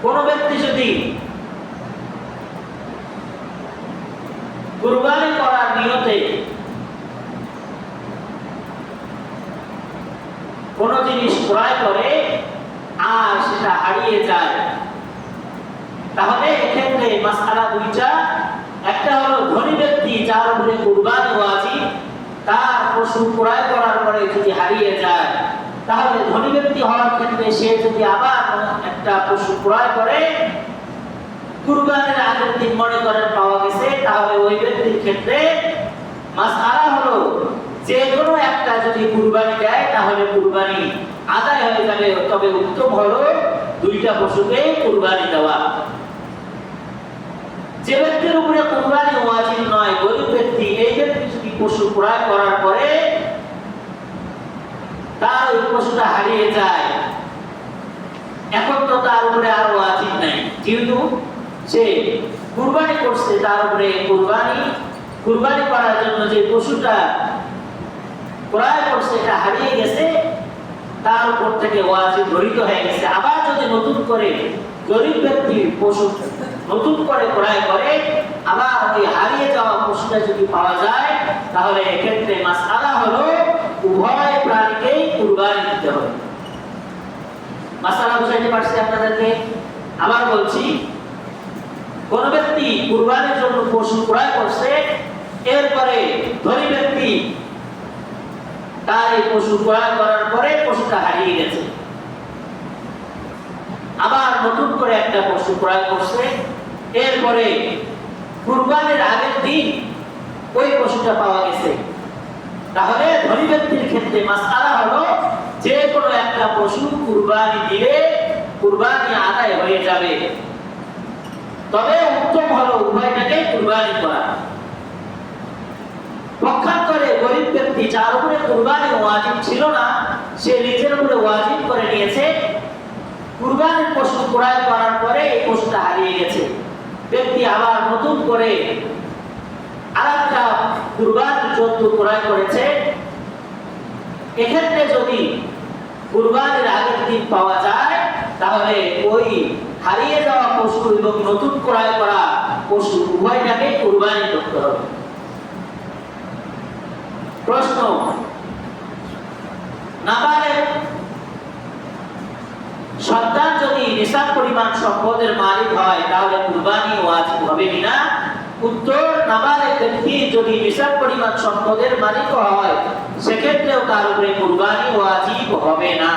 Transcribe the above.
কোন ব্যক্তি যদি কুরবানি করার নিয়তে কোন জিনিস ক্রয় করে আর সেটা হারিয়ে যায়, তাহলে এক্ষেত্রে মাসআলা দুইটা। একটা হলো ধনী ব্যক্তি যার উপরে কুরবানি ওয়াজিব, তার পশু ক্রয় করার পরে যদি হারিয়ে যায়, তাহলে ধনী ব্যক্তি হওয়ার ক্ষেত্রে সে যদি আবার একটা পশু ক্রয় করে কুরবানির আগের দিন মনে করেন পাওয়া গেছে, তাহলে ওই ব্যক্তির ক্ষেত্রে মাসআলা হলো যে কোনো একটা যদি কুরবানি দেয় তাহলে কুরবানি আদায় হয়ে যাবে। তবে উত্তম হলো দুইটা পশুকে কুরবানি দেওয়া। যে ব্যক্তির উপরে কুরবানি ওয়াজিব নয়, গরিব ব্যক্তি, এই ব্যক্তি যদি পশু ক্রয় করার পরে তার ওই পশুটা হারিয়ে যায়, এখন তো তার উপরে আর ওয়াজিব নাই, যেহেতু সে কুরবানি করছে, তার উপরে কুরবানি করার জন্য যে পশুটা ক্রয় করছে এটা হারিয়ে গেছে, তার উপর থেকে ওয়াজিব রহিত হয়ে গেছে। আবার যদি নতুন করে গরিব ব্যক্তি পশু নতুন করে ক্রয় করে, আবার ওই হারিয়ে যাওয়া পশুটা যদি পাওয়া যায়, তাহলে এক্ষেত্রে মাসআলা হলো উভয় প্রাণীকেই কুরবানি দিতে হবে। মাসআলা বুঝাইতে পারছি আপনাদেরকে? আবার বলছি, কোন ব্যক্তি কুরবানির জন্য পশু ক্রয় করছে, এরপরে ধনী ব্যক্তি তার এই পশু ক্রয় করার পরে পশুটা হারিয়ে গেছে, আবার নতুন করে একটা পশু ক্রয় করছে, এরপরে কুরবানির আগের দিন ওই পশুটা পাওয়া গেছে, তাহলে ধনী ব্যক্তির ক্ষেত্রে মাসআলা হলো যে কোনো একটা পশু কুরবানি দিলে কুরবানি আদায় হয়ে যাবে। তবে উত্তম হলো উভয়টাকে কুরবানি করা। পক্ষান্তরে গরিব ব্যক্তি যার উপরে কুরবানি ওয়াজিব ছিল না, সে নিজের উপরে ওয়াজিব করে নিয়েছে, কুরবানির পশু ক্রয় করার পরে এই পশুটা হারিয়ে গেছে, ব্যক্তি আবার নতুন করে আরেকটা কুরবানির জন্তু ক্রয় করেছে। এক্ষেত্রে যদি কুরবানির আগের দিন পাওয়া যায়, তাহলে ওই হারিয়ে যাওয়া পশু এবং নতুন ক্রয় করা পশু উভয়টাকে কুরবানি করতে হবে। প্রশ্ন, নাবালেগ সন্তান যদি নিসাব পরিমাণ সম্পদের মালিক হয়, তাহলে কুরবানি ওয়াজিব হবে কিনা? উত্তর, নাবালেগ ব্যক্তি যদি নিসাব পরিমাণ সম্পদের মালিক হয়, সেক্ষেত্রেও তার উপরে কুরবানি ওয়াজিব হবে না।